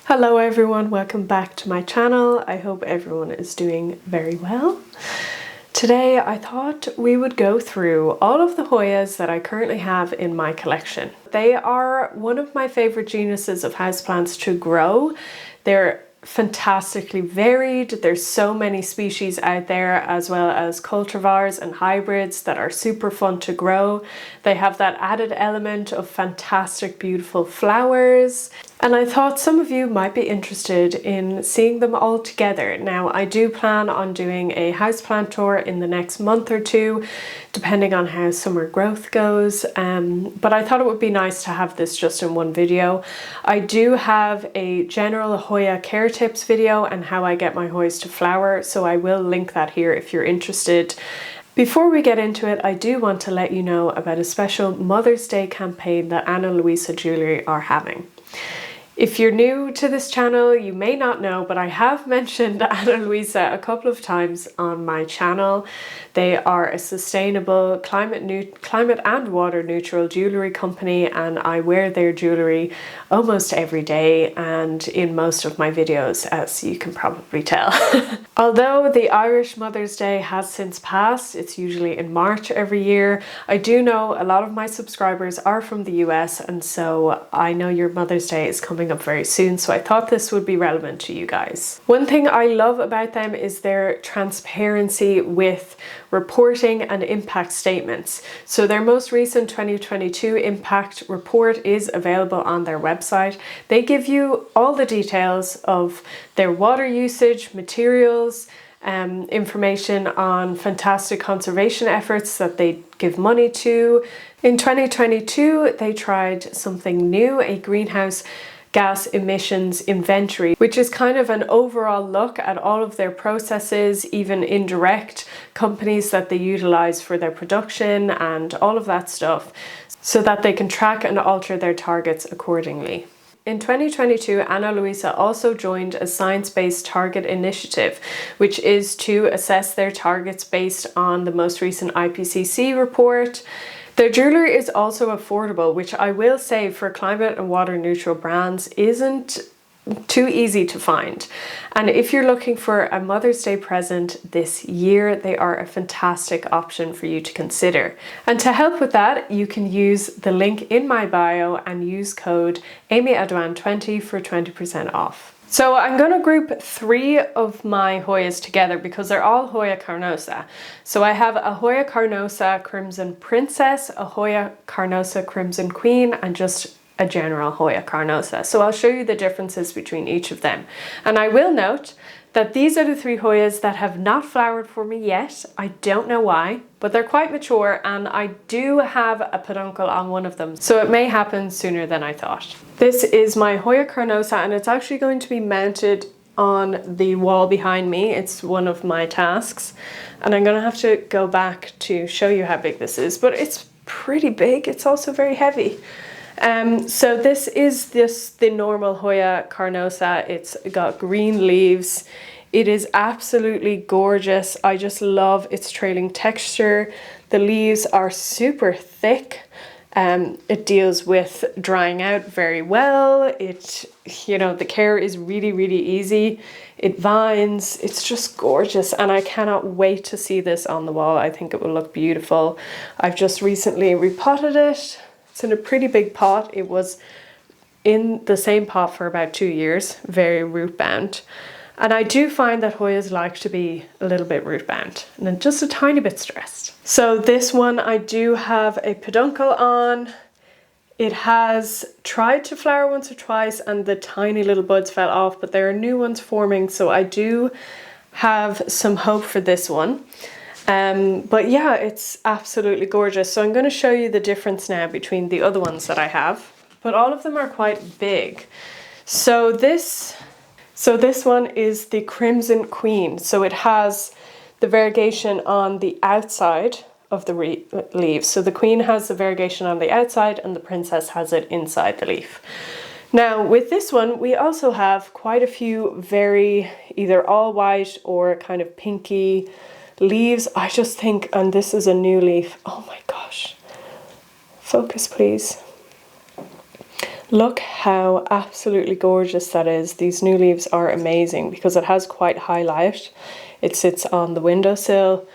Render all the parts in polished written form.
Hello everyone, welcome back to my channel. I hope everyone is doing very well. Today I thought we would go through all of the Hoyas that I currently have in my collection. They are one of my favorite genuses of houseplants to grow. They're fantastically varied. There's so many species out there, as well as cultivars and hybrids that are super fun to grow. They have that added element of fantastic, beautiful flowers. And I thought some of you might be interested in seeing them all together. Now, I do plan on doing a houseplant tour in the next month or two, depending on how summer growth goes. But I thought it would be nice to have this just in one video. I do have a general Hoya care tips video and how I get my Hoyas to flower, so I will link that here if you're interested. Before we get into it, I do want to let you know about a special Mother's Day campaign that Ana Luisa Jewelry are having. If you're new to this channel, you may not know, but I have mentioned Ana Luisa a couple of times on my channel. They are a sustainable, climate and water neutral jewellery company, and I wear their jewellery almost every day and in most of my videos, as you can probably tell. Although the Irish Mother's Day has since passed, it's usually in March every year, I do know a lot of my subscribers are from the US, and so I know your Mother's Day is coming up very soon, so I thought this would be relevant to you guys. One thing I love about them is their transparency with reporting and impact statements. So their most recent 2022 impact report is available on their website. They give you all the details of their water usage, materials, information on fantastic conservation efforts that they give money to. In 2022, they tried something new, a greenhouse gas emissions inventory, which is kind of an overall look at all of their processes, even indirect companies that they utilize for their production and all of that stuff, so that they can track and alter their targets accordingly. In 2022, Ana Luisa also joined a science-based target initiative, which is to assess their targets based on the most recent IPCC report. Their jewellery is also affordable, which I will say for climate and water neutral brands isn't too easy to find. And if you're looking for a Mother's Day present this year, they are a fantastic option for you to consider. And to help with that, you can use the link in my bio and use code AmyAdwan20 for 20% off. So I'm going to group three of my Hoyas together because they're all Hoya Carnosa. So I have a Hoya Carnosa Crimson Princess, a Hoya Carnosa Crimson Queen, and just a general Hoya Carnosa. So I'll show you the differences between each of them. And I will note that these are the three Hoyas that have not flowered for me yet. I don't know why, but they're quite mature, and I do have a peduncle on one of them, so it may happen sooner than I thought. This is my Hoya Carnosa, and it's actually going to be mounted on the wall behind me. It's one of my tasks, and I'm gonna have to go back to show you how big this is, but it's pretty big. It's also very heavy. So this is the normal Hoya Carnosa. It's got green leaves. It is absolutely gorgeous. I just love its trailing texture. The leaves are super thick. It deals with drying out very well. The care is really, really easy. It vines. It's just gorgeous, and I cannot wait to see this on the wall. I think it will look beautiful. I've just recently repotted it. It's in a pretty big pot. It was in the same pot for about 2 years, very root bound. And I do find that Hoyas like to be a little bit root bound and then just a tiny bit stressed. So this one I do have a peduncle on. It has tried to flower once or twice and the tiny little buds fell off, but there are new ones forming, so I do have some hope for this one. But yeah, it's absolutely gorgeous. So I'm going to show you the difference now between the other ones that I have, but all of them are quite big. So this one is the Crimson Queen. So it has the variegation on the outside of the leaves. So the Queen has the variegation on the outside and the Princess has it inside the leaf. Now with this one, we also have quite a few very either all white or kind of pinky leaves. I just think, and this is a new leaf. Oh my gosh. Focus, please. Look how absolutely gorgeous that is. These new leaves are amazing because it has quite high light. It sits on the windowsill,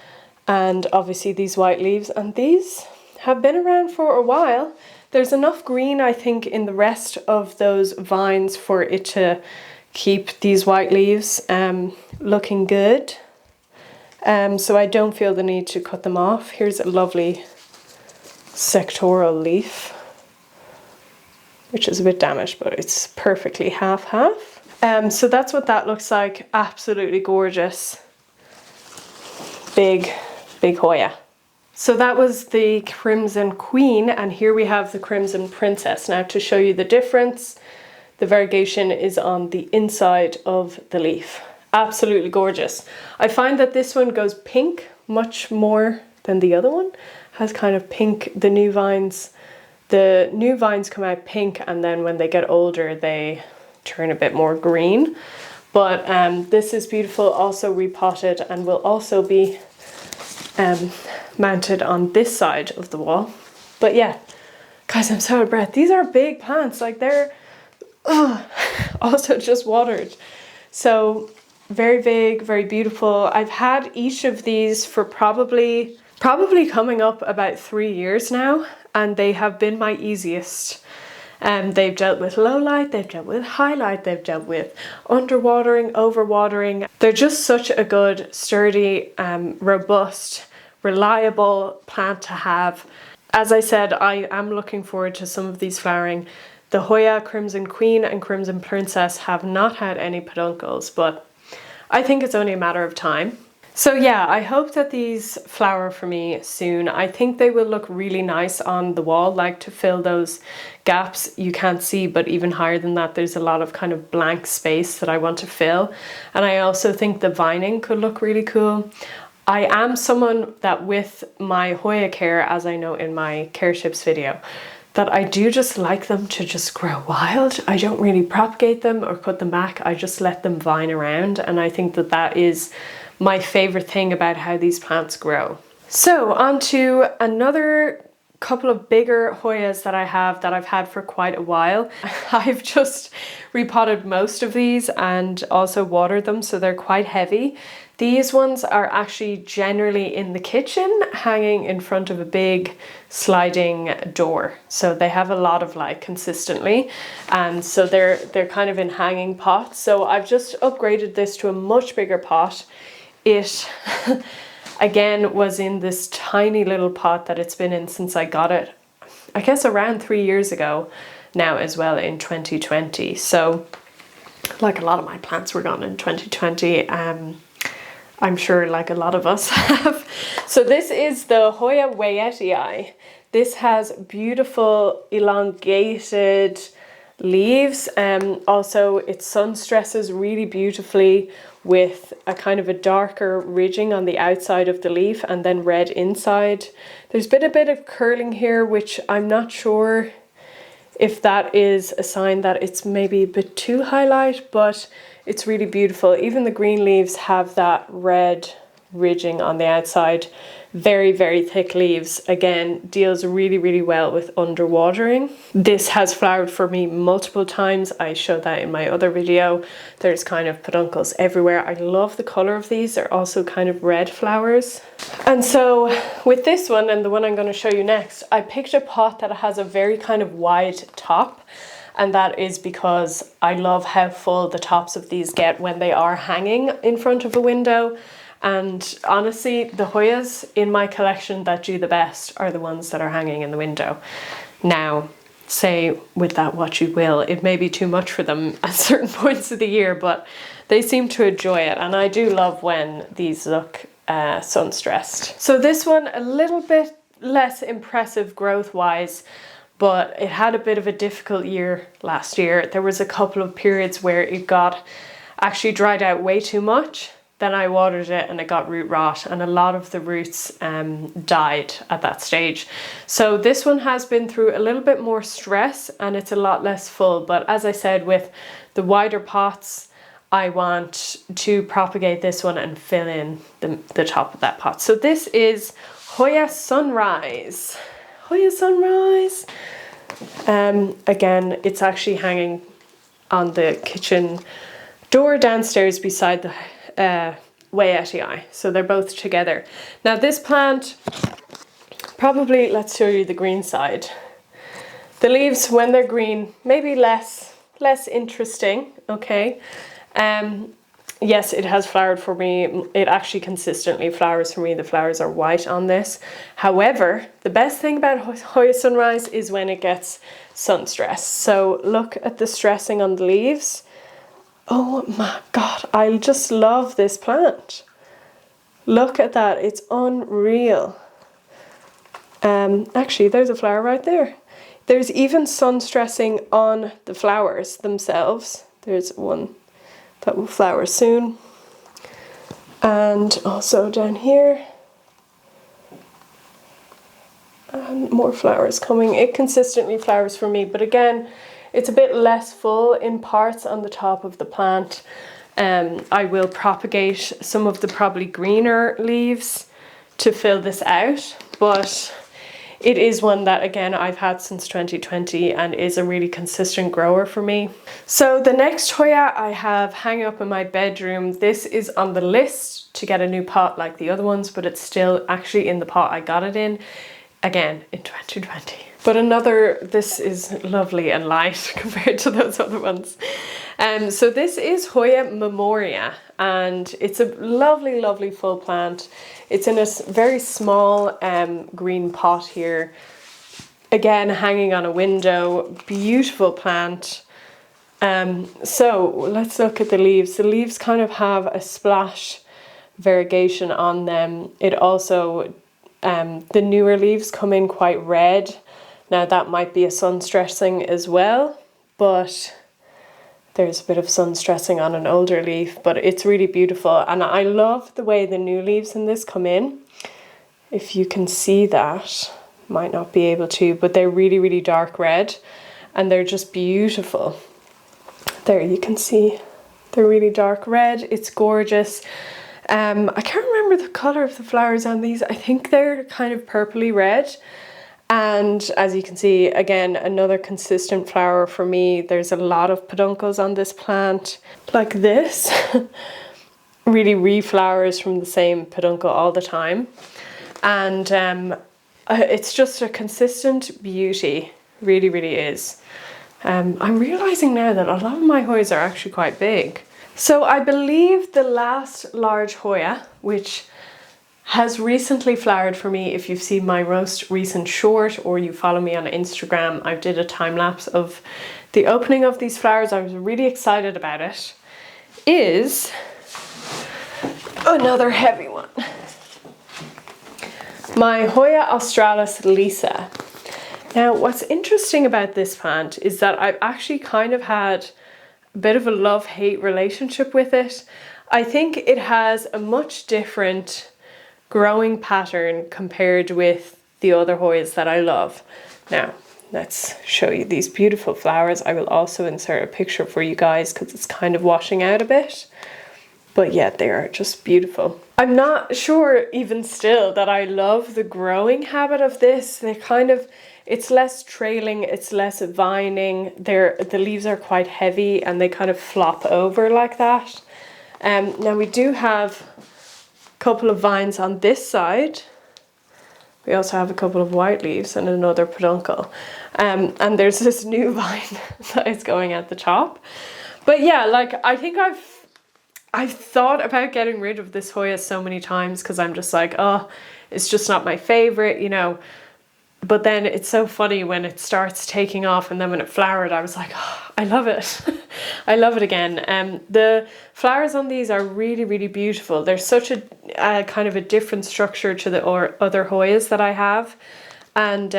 and obviously these white leaves, and these have been around for a while. There's enough green, I think, in the rest of those vines for it to keep these white leaves looking good. So I don't feel the need to cut them off. Here's a lovely sectoral leaf, which is a bit damaged, but it's perfectly half-half. So that's what that looks like. Absolutely gorgeous. Big Hoya. So that was the Crimson Queen, and here we have the Crimson Princess. Now, to show you the difference, the variegation is on the inside of the leaf. Absolutely gorgeous. I find that this one goes pink much more than the other one. Has kind of pink, the new vines come out pink, and then when they get older they turn a bit more green. But this is beautiful, also repotted, and will also be mounted on this side of the wall. But yeah, guys, I'm so out of breath. These are big plants, like they're also just watered. So very big, very beautiful. I've had each of these for probably coming up about 3 years now, and they have been my easiest. They've dealt with low light, they've dealt with high light, they've dealt with underwatering, overwatering. They're just such a good, sturdy, robust, reliable plant to have. As I said, I am looking forward to some of these flowering. The Hoya, Crimson Queen and Crimson Princess have not had any peduncles, but I think it's only a matter of time. So yeah, I hope that these flower for me soon. I think they will look really nice on the wall, like to fill those gaps you can't see, but even higher than that, there's a lot of kind of blank space that I want to fill. And I also think the vining could look really cool. I am someone that with my Hoya care, as I know in my care tips video, that I do just like them to just grow wild. I don't really propagate them or cut them back. I just let them vine around. And I think that that is my favorite thing about how these plants grow. So on to another couple of bigger Hoyas that I have that I've had for quite a while. I've just repotted most of these and also watered them, so they're quite heavy. These ones are actually generally in the kitchen, hanging in front of a big sliding door. So they have a lot of light consistently, and so they're kind of in hanging pots. So I've just upgraded this to a much bigger pot. It again was in this tiny little pot that it's been in since I got it, I guess around 3 years ago now as well, in 2020. So like a lot of my plants were gone in 2020. I'm sure like a lot of us have. So this is the Hoya hoyaaaaas. This has beautiful elongated leaves. Also it sun stresses really beautifully with a kind of a darker ridging on the outside of the leaf and then red inside. There's been a bit of curling here, which I'm not sure if that is a sign that it's maybe a bit too highlight, but it's really beautiful. Even the green leaves have that red ridging on the outside. Very, very thick leaves. Again, deals really, really well with underwatering. This has flowered for me multiple times. I showed that in my other video. There's kind of peduncles everywhere. I love the color of these. They're also kind of red flowers. And so with this one and the one I'm going to show you next, I picked a pot that has a very kind of wide top. And that is because I love how full the tops of these get when they are hanging in front of a window. And honestly, the Hoyas in my collection that do the best are the ones that are hanging in the window. Now, say with that what you will, it may be too much for them at certain points of the year, but they seem to enjoy it. And I do love when these look sun stressed. So this one, a little bit less impressive growth wise, but it had a bit of a difficult year last year. There was a couple of periods where it got actually dried out way too much. Then I watered it and it got root rot, and a lot of the roots died at that stage. So this one has been through a little bit more stress and it's a lot less full. But as I said, with the wider pots, I want to propagate this one and fill in the top of that pot. So this is Hoya Sunrise. Hoya Sunrise. Again, it's actually hanging on the kitchen door downstairs beside the hoyaaaaas. So they're both together. Now this plant, probably, let's show you the green side. The leaves, when they're green, maybe less interesting, okay? Yes, it has flowered for me. It actually consistently flowers for me. The flowers are white on this. However, the best thing about Hoya Sunrise is when it gets sun stress. So look at the stressing on the leaves. Oh my God, I just love this plant. Look at that, it's unreal. Actually, there's a flower right there. There's even sun stressing on the flowers themselves. There's one that will flower soon. And also down here. And more flowers coming. It consistently flowers for me, but again, it's a bit less full in parts on the top of the plant. I will propagate some of the probably greener leaves to fill this out, but it is one that, again, I've had since 2020 and is a really consistent grower for me. So the next Hoya I have hanging up in my bedroom, this is on the list to get a new pot like the other ones, but it's still actually in the pot I got it in, again, in 2020. But this is lovely and light compared to those other ones. So this is Hoya Memoria, and it's a lovely, lovely full plant. It's in a very small green pot here. Again, hanging on a window, beautiful plant. So let's look at the leaves. The leaves kind of have a splash variegation on them. It also, the newer leaves come in quite red. Now that might be a sun stressing as well, but there's a bit of sun stressing on an older leaf, but it's really beautiful. And I love the way the new leaves in this come in. If you can see that, might not be able to, but they're really, really dark red and they're just beautiful. There you can see they're really dark red. It's gorgeous. I can't remember the color of the flowers on these. I think they're kind of purpley red. And as you can see, again, another consistent flower for me. There's a lot of peduncles on this plant, like this. Really reflowers from the same peduncle all the time. And it's just a consistent beauty, really, really is. I'm realizing now that a lot of my Hoyas are actually quite big. So I believe the last large Hoya, which has recently flowered for me, if you've seen my most recent short or you follow me on Instagram, I did a time lapse of the opening of these flowers. I was really excited about it. Is another heavy one. My Hoya australis Lisa. Now, what's interesting about this plant is that I've actually kind of had a bit of a love-hate relationship with it. I think it has a much different growing pattern compared with the other Hoyas that I love. Now, let's show you these beautiful flowers. I will also insert a picture for you guys because it's kind of washing out a bit. But yeah, they are just beautiful. I'm not sure even still that I love the growing habit of this. They kind of, it's less trailing, it's less vining. The leaves are quite heavy and they kind of flop over like that. Now we do have couple of vines on this side. We also have a couple of white leaves and another peduncle. And there's this new vine that is going at the top. But yeah, like I think I've thought about getting rid of this Hoya so many times because I'm just like, oh, it's just not my favorite, you know. But then it's so funny when it starts taking off, and then when it flowered, I was like, oh, I love it. I love it again. The flowers on these are really, really beautiful. They're such a kind of a different structure to the other Hoyas that I have. And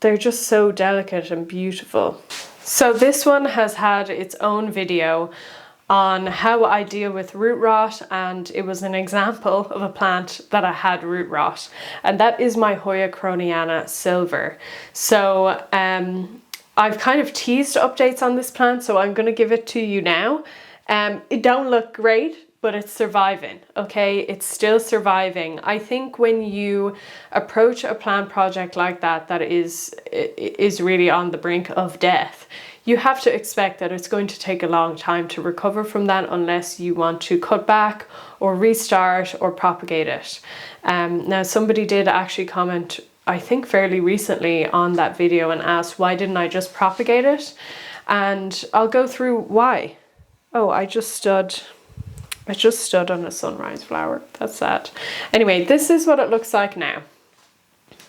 they're just so delicate and beautiful. So this one has had its own video on how I deal with root rot, and it was an example of a plant that I had root rot, and that is my Hoya croniana silver. So I've kind of teased updates on this plant, so I'm going to give it to you now. It don't look great, but it's surviving, okay? It's still surviving. I think when you approach a plant project like that, that is really on the brink of death, you have to expect that it's going to take a long time to recover from that unless you want to cut back or restart or propagate it. Now, somebody did actually comment, I think fairly recently, on that video and asked, why didn't I just propagate it? And I'll go through why. Oh, I just stood on a sunrise flower. That's sad. Anyway, this is what it looks like now.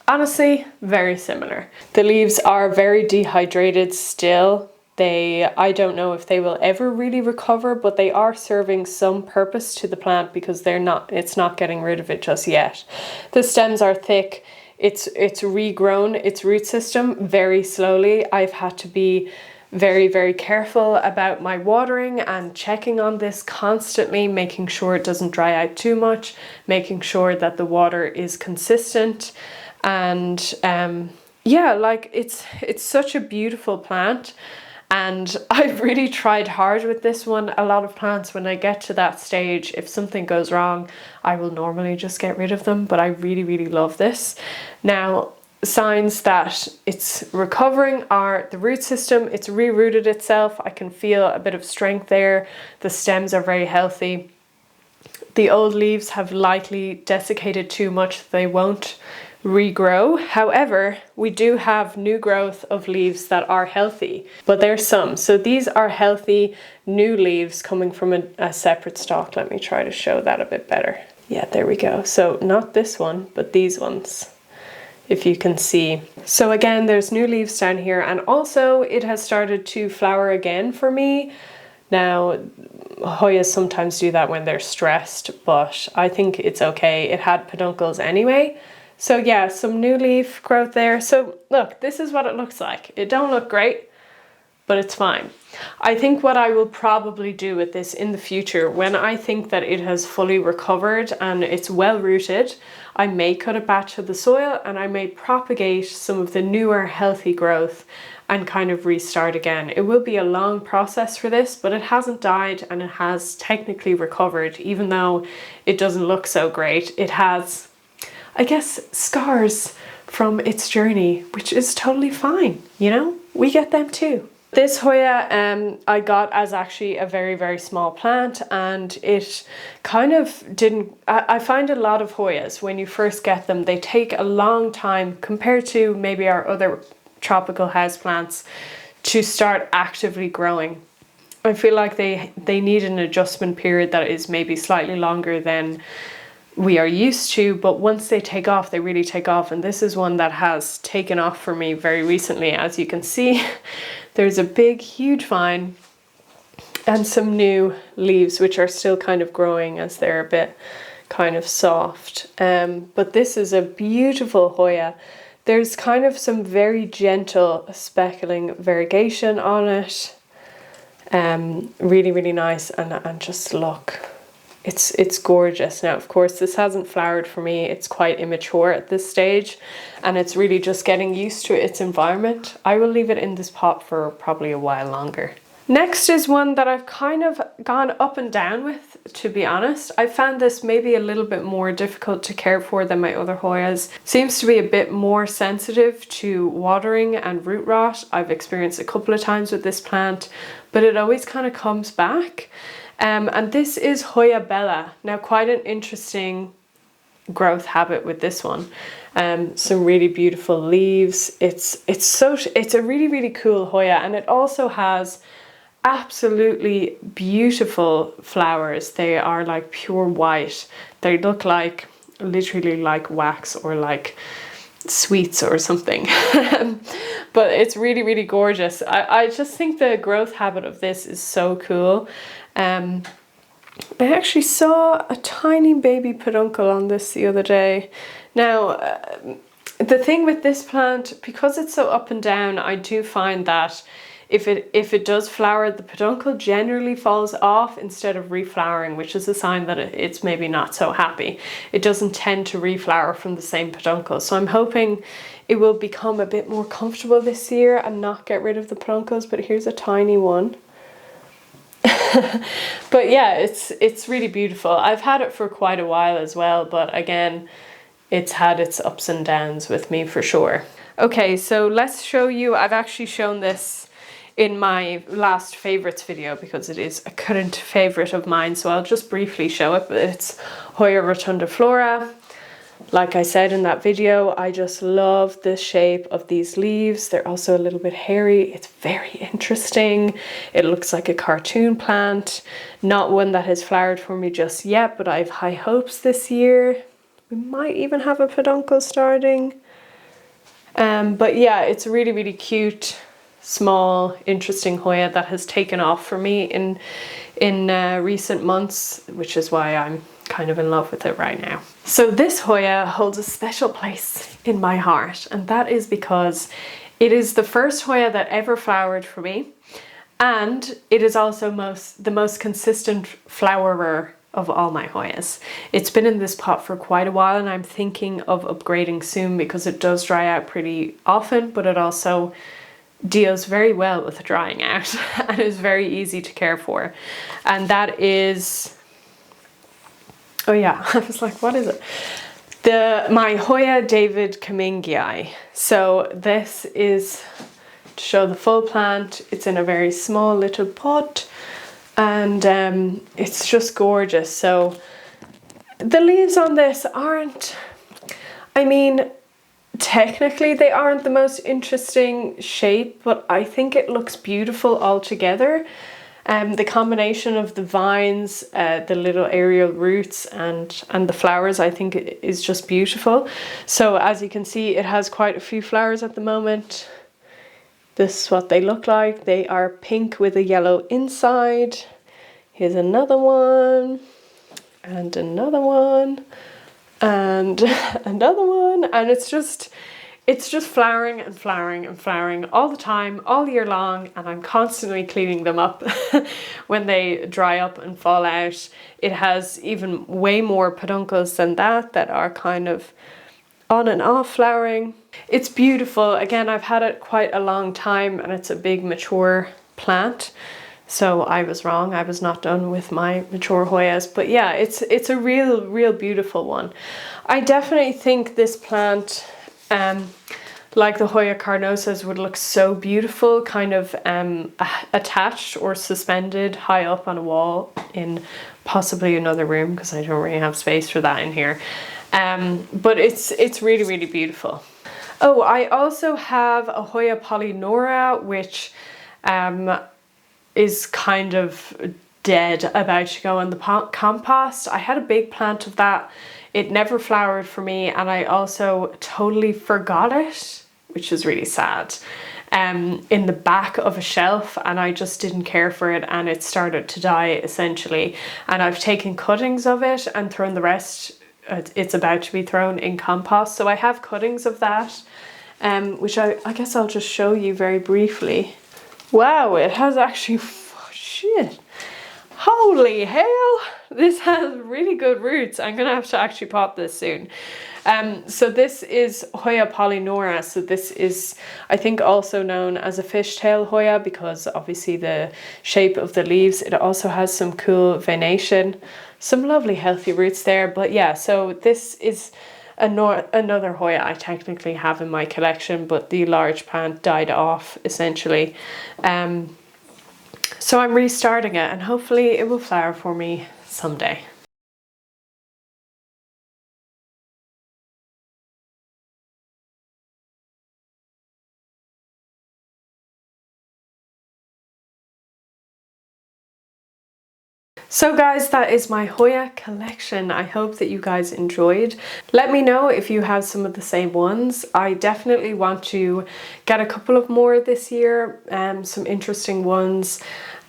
Honestly, very similar. The leaves are very dehydrated still. I don't know if they will ever really recover, but they are serving some purpose to the plant because it's not getting rid of it just yet. The stems are thick. It's regrown its root system very slowly. I've had to be very, very careful about my watering and checking on this constantly, making sure it doesn't dry out too much, making sure that the water is consistent. And yeah, like it's such a beautiful plant. And I've really tried hard with this one. A lot of plants, when I get to that stage, if something goes wrong, I will normally just get rid of them. But I really, really love this. Now, signs that it's recovering are the root system. It's rerooted itself. I can feel a bit of strength there. The stems are very healthy. The old leaves have likely desiccated too much. They won't regrow. However, we do have new growth of leaves that are healthy, but there's some. So these are healthy new leaves coming from a separate stalk. Let me try to show that a bit better. Yeah, there we go. So not this one, but these ones, if you can see. So again, there's new leaves down here, and also it has started to flower again for me. Now, Hoyas sometimes do that when they're stressed, but I think it's okay. It had peduncles anyway. So yeah, some new leaf growth there. So look, this is what it looks like. It don't look great, but it's fine. I think what I will probably do with this in the future, when I think that it has fully recovered and it's well rooted, I may cut it back to the soil and I may propagate some of the newer healthy growth and kind of restart again. It will be a long process for this, but it hasn't died and it has technically recovered. Even though it doesn't look so great, it has, I guess, scars from its journey, which is totally fine. You know, we get them too. This Hoya I got as actually a very, very small plant, and it kind of didn't, I find a lot of Hoyas, when you first get them, they take a long time compared to maybe our other tropical houseplants to start actively growing. I feel like they need an adjustment period that is maybe slightly longer than we are used to, but once they take off, they really take off. And this is one that has taken off for me very recently. As you can see, there's a big, huge vine and some new leaves, which are still kind of growing as they're a bit kind of soft. But this is a beautiful Hoya. There's kind of some very gentle speckling variegation on it. Really, really nice. And just look. It's gorgeous. Now, of course, this hasn't flowered for me. It's quite immature at this stage, and it's really just getting used to its environment. I will leave it in this pot for probably a while longer. Next is one that I've kind of gone up and down with, to be honest. I found this maybe a little bit more difficult to care for than my other Hoyas. Seems to be a bit more sensitive to watering and root rot. I've experienced a couple of times with this plant, but it always kind of comes back. And this is Hoya Bella. Now, quite an interesting growth habit with this one. Some really beautiful leaves. It's a really, really cool Hoya, and it also has absolutely beautiful flowers. They are like pure white. They look like literally like wax or like sweets or something. But it's really, really gorgeous. I just think the growth habit of this is so cool. I actually saw a tiny baby peduncle on this the other day. Now, the thing with this plant, because it's so up and down, I do find that if it does flower, the peduncle generally falls off instead of reflowering, which is a sign that it's maybe not so happy. It doesn't tend to reflower from the same peduncle. So I'm hoping it will become a bit more comfortable this year and not get rid of the peduncles. But here's a tiny one. But yeah, it's really beautiful. I've had it for quite a while as well, but again, it's had its ups and downs with me for sure. Okay, so let's show you, I've actually shown this in my last favorites video because it is a current favorite of mine, so I'll just briefly show it. But it's Hoya rotundiflora. Like I said in that video, I just love the shape of these leaves. They're also a little bit hairy. It's very interesting. It looks like a cartoon plant. Not one that has flowered for me just yet, but I have high hopes this year. We might even have a peduncle starting. But yeah, it's really, really cute, small, interesting Hoya that has taken off for me in recent months, which is why I'm kind of in love with it right now. So this Hoya holds a special place in my heart, and that is because it is the first Hoya that ever flowered for me, and it is also the most consistent flowerer of all my Hoyas. It's been in this pot for quite a while, and I'm thinking of upgrading soon because it does dry out pretty often, but it also deals very well with drying out and is very easy to care for. And that is, oh yeah, I was like, what is it? My Hoya David Kamingii. So this is to show the full plant. It's in a very small little pot, and it's just gorgeous. So the leaves on this aren't, I mean, technically they aren't the most interesting shape, but I think it looks beautiful altogether. The combination of the vines, the little aerial roots and the flowers, I think is just beautiful. So as you can see, it has quite a few flowers at the moment. This is what they look like. They are pink with a yellow inside. Here's another one, and another one, and another one, and it's just flowering and flowering and flowering all the time, all year long, and I'm constantly cleaning them up when they dry up and fall out. It has even way more peduncles than that are kind of on and off flowering. It's beautiful. Again, I've had it quite a long time, and it's a big mature plant. So I was wrong. I was not done with my mature Hoyas, but yeah, it's a real beautiful one. I definitely think this plant, like the Hoya carnosas, would look so beautiful, kind of attached or suspended high up on a wall in possibly another room, because I don't really have space for that in here. But it's really beautiful. Oh, I also have a Hoya polynora, which is kind of dead, about to go in the compost. I had a big plant of that. It never flowered for me, and I also totally forgot it, which is really sad, in the back of a shelf, and I just didn't care for it, and it started to die essentially. And I've taken cuttings of it and thrown the rest. It's about to be thrown in compost, so I have cuttings of that, which I guess I'll just show you very briefly. Wow, it has actually, shit, holy hell, this has really good roots. I'm gonna have to actually pot this soon. So this is Hoya polynora. So this is, I think, also known as a fishtail Hoya, because obviously the shape of the leaves. It also has some cool venation, some lovely healthy roots there. But yeah, so this is another Hoya I technically have in my collection, but the large plant died off essentially. So I'm restarting it, and hopefully it will flower for me someday. So guys, that is my Hoya collection. I hope that you guys enjoyed. Let me know if you have some of the same ones. I definitely want to get a couple of more this year, some interesting ones.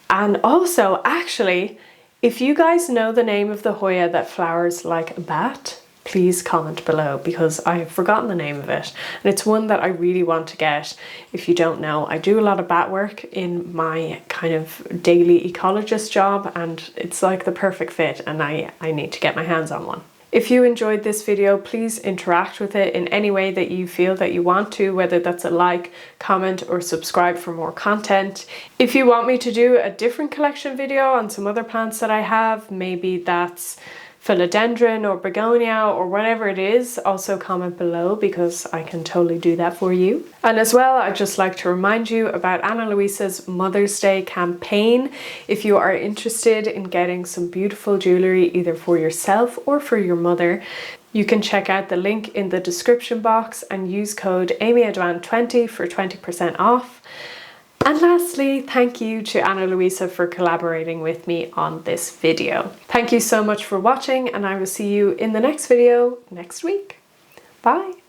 And also, actually, if you guys know the name of the Hoya that flowers like a bat, please comment below, because I have forgotten the name of it, and it's one that I really want to get. If you don't know, I do a lot of bat work in my kind of daily ecologist job, and it's like the perfect fit, and I need to get my hands on one. If you enjoyed this video, please interact with it in any way that you feel that you want to, whether that's a like, comment, or subscribe for more content. If you want me to do a different collection video on some other plants that I have, maybe that's philodendron or begonia or whatever it is, also comment below because I can totally do that for you. And as well, I'd just like to remind you about Ana Luisa's Mother's Day campaign. If you are interested in getting some beautiful jewellery either for yourself or for your mother, you can check out the link in the description box and use code AmyAdwan20 for 20% off. And lastly, thank you to Ana Luisa for collaborating with me on this video. Thank you so much for watching, and I will see you in the next video next week. Bye!